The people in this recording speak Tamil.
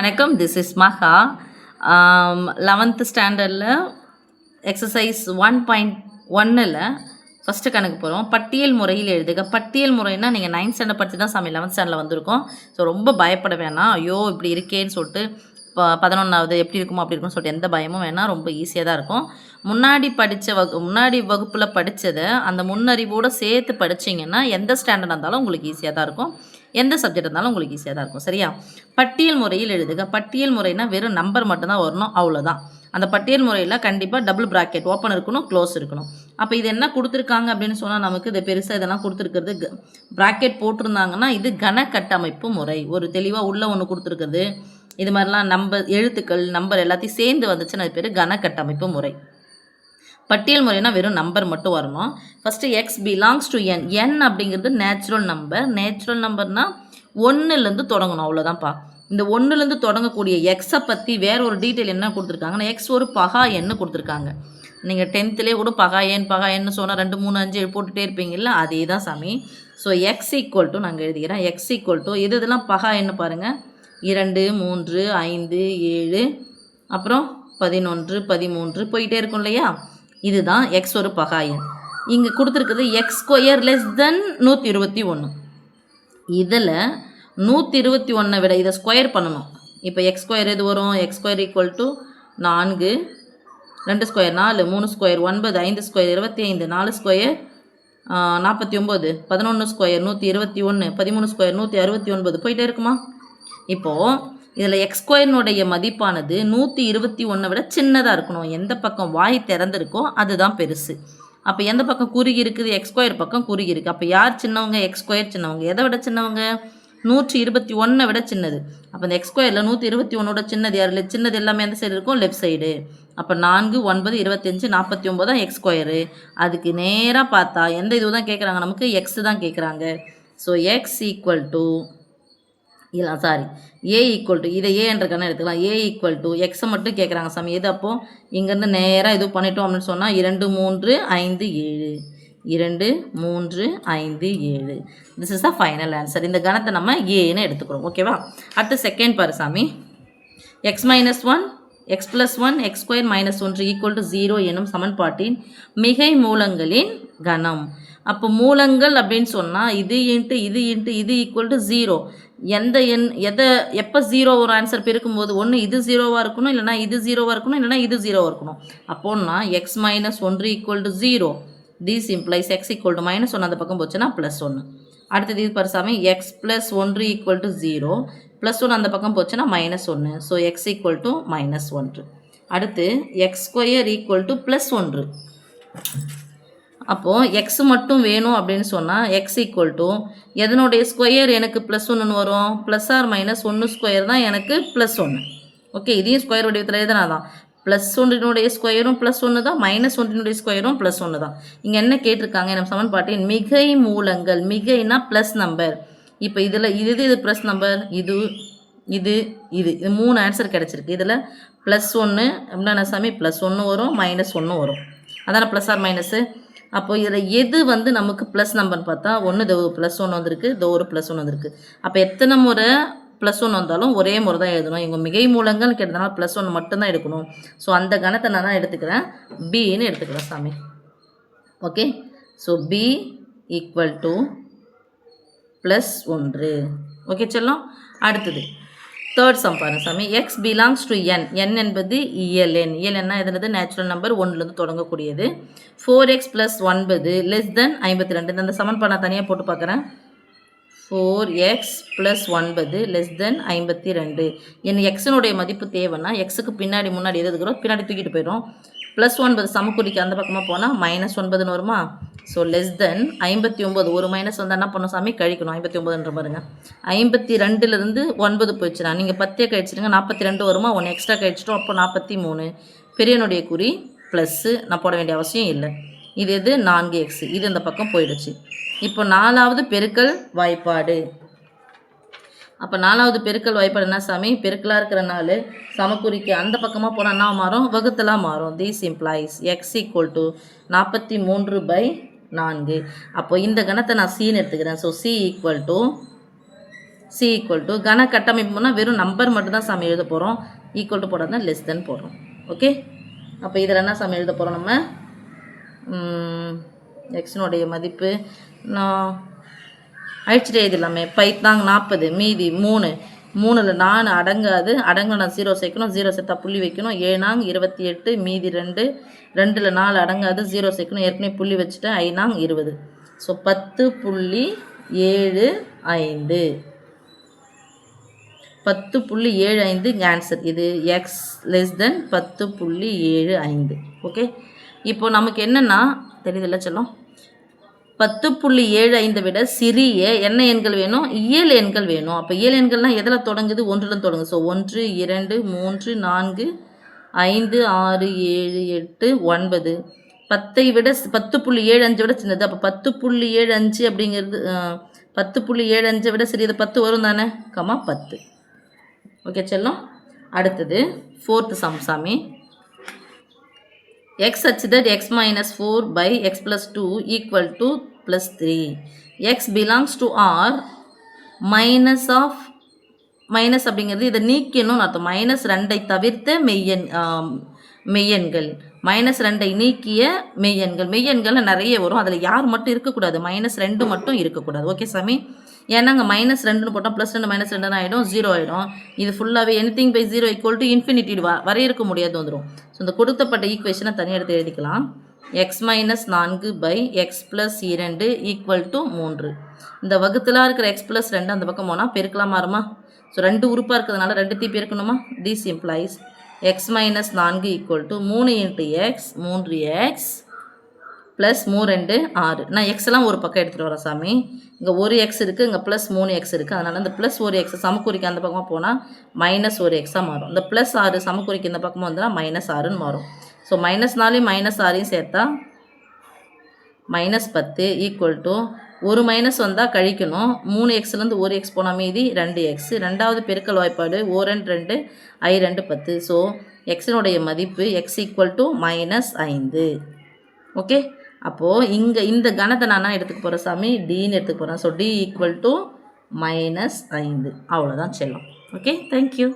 வணக்கம், திஸ் இஸ் மகா. 11th ஸ்டாண்டர்டில் எக்ஸசைஸ் 1.1ல் ஃபஸ்ட்டு கணக்கு போகிறோம். பட்டியல் முறையில் எழுதுக. பட்டியல் முறைன்னா நீங்கள் 9th ஸ்டாண்டர்ட் படித்து தான் சாமி 11th ஸ்டாண்டர்டில் வந்திருக்கோம். ஸோ ரொம்ப பயப்பட வேணாம். ஐயோ இப்படி இருக்கேன்னு சொல்லிட்டு 11வது எப்படி இருக்குமோ அப்படி இருக்கும்னு சொல்லிட்டு எந்த பயமும் வேணாம். ரொம்ப ஈஸியாக தான் இருக்கும். முன்னாடி வகுப்பில் படித்ததை அந்த முன்னறிவோடு சேர்த்து படிச்சிங்கன்னா எந்த ஸ்டாண்டர்டாக இருந்தாலும் உங்களுக்கு ஈஸியாக தான் இருக்கும். எந்த சப்ஜெக்ட் இருந்தாலும் உங்களுக்கு ஈஸியாக தான் இருக்கும். சரியா? பட்டியல் முறையில் எழுதுக. பட்டியல் முறைனா வெறும் நம்பர் மட்டும்தான் வரணும், அவ்வளோதான். அந்த பட்டியல் முறையில் கண்டிப்பாக டபுள் ப்ராக்கெட் ஓப்பன் இருக்கணும், க்ளோஸ் இருக்கணும். அப்போ இது என்ன கொடுத்துருக்காங்க அப்படின்னு சொன்னால் நமக்கு இது பெருசாக இதெல்லாம் கொடுத்துருக்கிறது ப்ராக்கெட் போட்டிருந்தாங்கன்னா இது கன கட்டமைப்பு முறை. ஒரு தெளிவாக உள்ள ஒன்று கொடுத்துருக்குறது இது மாதிரிலாம் எழுத்துக்கள் நம்பர் எல்லாத்தையும் சேர்ந்து வந்துச்சுன்னா அது பேர் கன கட்டமைப்பு முறை. பட்டியல் முறைனா வெறும் நம்பர் மட்டும் வரணும். First X belongs to n. என் அப்படிங்கிறது நேச்சுரல் நம்பர். நேச்சுரல் நம்பர்னால் 1லேருந்து தொடங்கணும், அவ்வளோதான்ப்பா. இந்த 1லேருந்து தொடங்கக்கூடிய எக்ஸை பற்றி வேற ஒரு டீட்டெயில் என்ன கொடுத்துருக்காங்கன்னா எக்ஸ் ஒரு பகா எண்ணு கொடுத்துருக்காங்க. நீங்கள் 10th கூட பகா எண்ணு சொன்னால் 2 3 5 போட்டுகிட்டே இருப்பீங்கல்ல, அதே தான் சாமி. ஸோ எக்ஸ் ஈக்குவல் டு நாங்கள் எழுதிக்கிறேன். எக்ஸ் ஈக்குவல் டு இதெல்லாம் பகா எண்ணு பாருங்கள். 2 3 5 7 அப்புறம் 11 13 போயிட்டே இருக்கும் இல்லையா? இதுதான் எக்ஸ் ஒரு பகா எண். இங்கே கொடுத்துருக்குது எக்ஸ் ஸ்கொயர் லெஸ் தென் 121. இதில் 121 விட இதை ஸ்கொயர் பண்ணணும். இப்போ எக்ஸ் ஸ்கொயர் எது வரும்? X square equal to 4, 2 square 4, 3 square 9, 5 square 25, 4 square 49, 11 square 121, 13 square 169 போயிட்டே இருக்குமா? இப்போது இதில் எக்ஸ் ஸ்கொயர்னுடைய மதிப்பானது 121 விட சின்னதாக இருக்கணும். எந்த பக்கம் வாய் திறந்துருக்கோ அதுதான் பெருசு. அப்போ எந்த பக்கம் குறுகி இருக்குது? எக்ஸ் ஸ்கொயர் பக்கம் குறுகி இருக்குது. அப்போ யார் சின்னவங்க? எக்ஸ் ஸ்கொயர் சின்னவங்க. எதை விட சின்னவங்க? 121 விட சின்னது. அப்போ இந்த எக்ஸ் ஸ்கொயரில் 121ஓட சின்னது யார்? சின்னது எல்லாமே எந்த சைடு இருக்கும்? Left side. அப்போ 4 9 25 49 தான் எக்ஸ் ஸ்கொயரு. அதுக்கு நேராக பார்த்தா எந்த இது தான் கேட்குறாங்க? நமக்கு எக்ஸ் தான் கேட்குறாங்க. So X equal to A equal to இதை ஏன்ற கண்ணை எடுத்துக்கலாம். ஏ ஈக்குவல் டு எக்ஸை மட்டும் கேட்குறாங்க சாமி. எது அப்போது இங்கேருந்து நேராக இது பண்ணிட்டோம் அப்படின்னு சொன்னால் 2 3 5 7 2 3 5 7. This is the final answer. இந்த கணத்தை நம்ம ஏன்னு எடுத்துக்கிறோம். ஓகேவா? அடுத்து செகண்ட் பாரு சாமி. X minus 1 X plus 1 X square minus 1 equal to 0 எனும் சமன்பாட்டின் மிகை மூலங்களின் கணம். அப்போ மூலங்கள் அப்படின்னு சொன்னால் இது ஈக்குவல் டு 0. எந்த எண் எப்போ 0 ஒரு ஆன்சர் பெருக்கும்போது ஒன்று இது 0வாக இருக்கணும், இல்லைனா இது 0வாக இருக்கணும், இல்லைனா இது 0வாக இருக்கணும். அப்போன்னா X minus 1 equal to 0. This implies X equal to -1 அந்த பக்கம் போச்சுன்னா +1. அடுத்தது இது பரிசாமி எக்ஸ் ப்ளஸ் 1 ஈக்குவல் டு 0 +1 அந்த பக்கம் போச்சுன்னா -1. So X equal to -1. அடுத்து எக்ஸ் ஸ்கொயர் ஈக்குவல் டு +1. அப்போது எக்ஸ் மட்டும் வேணும் அப்படின்னு சொன்னால் எக்ஸ் ஈக்குவல் டு எதனுடைய ஸ்கொயர் எனக்கு +1 வரும்? +or-1 ஸ்கொயர் தான் எனக்கு +1. ஓகே, இதையும் ஸ்கொயர் வடிவத்தில் எதுனா தான் +1 ஸ்கொயரும் +1 தான், -1 ஸ்கொயரும் +1 தான். இங்கே என்ன கேட்டிருக்காங்க? நம்ம சமன்பாட்டின் மிகை மூலங்கள். மிகைனா ப்ளஸ் நம்பர். இப்போ இதில் இது ப்ளஸ் நம்பர், இது 3 ஆன்சர் கிடச்சிருக்கு. இதில் +1 அப்படின்னா சாமி +1 வரும், -1 வரும். அதான ப்ளஸ் ஆர் மைனஸு. அப்போது இதில் எது நமக்கு ப்ளஸ் நம்பர்னு பார்த்தா ஒன்று +1 வந்திருக்கு, ஒரு +1 வந்திருக்கு. அப்போ எத்தனை முறை +1 வந்தாலும் ஒரே முறை தான் எழுதணும். இவங்க மிகை மூலங்கள் கேட்டதுனால +1 மட்டும்தான் எடுக்கணும். ஸோ அந்த கணத்தை நான் தான் எடுத்துக்கிறேன், பின்னு எடுத்துக்கிறேன் சாமி. Okay, so b equal to +1. Okay செல்லம். அடுத்தது தேர்ட் சம் பாருங்க சாமி. X belongs to n. N என்பது இயல் எண். இயல் என்ன எதுனது? நேச்சுரல் நம்பர் 1லேருந்து தொடங்கக்கூடியது. 4x + 9 less than 52. இந்த சமன்பாடு நான் தனியாக போட்டு பார்க்குறேன். 4x + 9 less than 52. எனக்கு எக்ஸினுடைய மதிப்பு தேவைன்னா எக்ஸுக்கு முன்னாடி எது இருக்கிறோம்? பின்னாடி தூக்கிட்டு போயிடும். +9 சமக்குறிக்கு அந்த பக்கமாக போனால் -9ன்னு வருமா? So less than 59. ஒரு மைனஸ் வந்து என்ன பண்ணணும் சாமி? கழிக்கணும். 59ன்ற பாருங்க. 52லேருந்து 9 போயிடுச்சுன்னா நீங்கள் 10 கழிச்சிடுங்க, 42 வருமா? 1 எக்ஸ்ட்ரா கழிச்சிட்டோம், அப்போ 43. பெரியனுடைய குறி ப்ளஸ்ஸு, நான் போட வேண்டிய அவசியம் இல்லை. இது எது? 4x. இது இந்த பக்கம் போயிடுச்சு. இப்போ 4வது பெருக்கல் வாய்ப்பாடு. அப்போ 4வது பெருக்கல் வாய்ப்பாடு என்ன சாமி? பெருக்கலாக இருக்கிற 4 சமக்குறிக்கு அந்த பக்கமாக போனால் என்ன மாறும்? வகுத்தலாக மாறும். This implies X equal to 43/4. அப்போ இந்த கணத்தை நான் சின்னு எடுத்துக்கிறேன். So C equal to C equal to கன கட்டமைப்புனா வெறும் நம்பர் மட்டும் தான் சாமி எழுத போகிறோம். ஈக்குவல் டு போடாதான் லெஸ் தென் போடுறோம். ஓகே, அப்போ இதில் என்ன சாமி எழுத போகிறோம் நம்ம? எக்ஸினுடைய மதிப்பு நான் அழிச்சிட்டு எழுதிடலாமே. பைத்தாங் 40 மீதி 3 3ல் 4 அடங்காது. அடங்குனா 0 சேர்க்கணும். 0 சேர்த்தா புள்ளி வைக்கணும். 7 28 மீதி 2 2ல் 4 அடங்காது. 0 சேர்க்கணும். ஏற்கனவே புள்ளி வச்சுட்டேன். 5 20. So 10.75 10.75 answer. இது எக்ஸ் லெஸ் தென் 10.75. ஓகே, இப்போ நமக்கு என்னென்னா தெரியுதுல்ல சொல்லும், 10.75 விட சிறிய என்ன எண்கள் வேணும்? இயல் எண்கள் வேணும். அப்போ இயல் எண்கள்லாம் எதில் தொடங்குது? 1ல் தொடங்குது. ஸோ 1 2 3 4 5 6 7 8 9 10ஐ விட 10.75 விட சின்னது. அப்போ 10.75 அப்படிங்கிறது 10.75 விட சிறியது 10 வரும் தானே, 10. ஓகே செல்லம். அடுத்தது 4th சம் சாமி. x such that x minus 4 by x plus 2 equal to plus 3. x belongs to R minus of minus அப்படிங்கிறது இதை நீக்கணும் அர்த்தம். -2ஐ தவிர்த்த மெய்யெண்கள், -2ஐ நீக்கிய மெய்யெண்கள். மெய்யெண்கள் நிறைய வரும், அதில் யார் மட்டும் இருக்கக்கூடாது? -2 மட்டும் இருக்கக்கூடாது. ஓகே சாமி, ஏன்னா அங்கே -2ன்னு போட்டோம், +2 -2 ஆகிடும், 0 ஆகிடும். இது ஃபுல்லாகவே anything by 0 equal to infinity வரையறுக்க முடியாது வந்துடும். ஸோ இந்த கொடுத்தப்பட்ட ஈக்குவேஷனை தனியாக எடுத்து எழுதிக்கலாம். x - 4 by x plus 2 equal to 3. இந்த வகுத்தலாக இருக்கிற x plus 2 அந்த பக்கம் போனால் பெருக்கலாம் மாறுமா? ஸோ 2 உறுப்பாக இருக்கிறதுனால 2 பெருக்கணுமா? this implies x - 4 equal to 3 × x 3x plus 3 2 6. நான் எக்ஸ்லாம் ஒரு பக்கம் எடுத்துகிட்டு வரேன் சாமி. இங்கே ஒரு எக்ஸ் இருக்குது, இங்கே ப்ளஸ் 3x இருக்குது. அதனால் இந்த ப்ளஸ் ஒரு எக்ஸ் சமக்குறிக்கு அந்த பக்கமாக போனால் -1x மாறும். இந்த ப்ளஸ் 6 சமக்குறிக்கு இந்த பக்கமாக வந்தால் -6ன்னு மாறும். ஸோ -4 -6 சேர்த்தா -10 ஈக்குவல் டு ஒரு மைனஸ் வந்தால் கழிக்கணும். 3xலேருந்து 1x போனால் மீதி 2x. ரெண்டாவது பெருக்கல் வாய்ப்பாடு O 2 I 2 10. ஸோ எக்ஸினுடைய மதிப்பு x ஈக்குவல் டு -5. ஓகே, அப்போது இங்கே இந்த கணத்தை நான் எடுத்துக்க போகிறேன் சாமி, டின்னு எடுத்துக்க போகிறேன். So d equal to -5. அவ்வளோதான் செல்லும். Okay, thank you.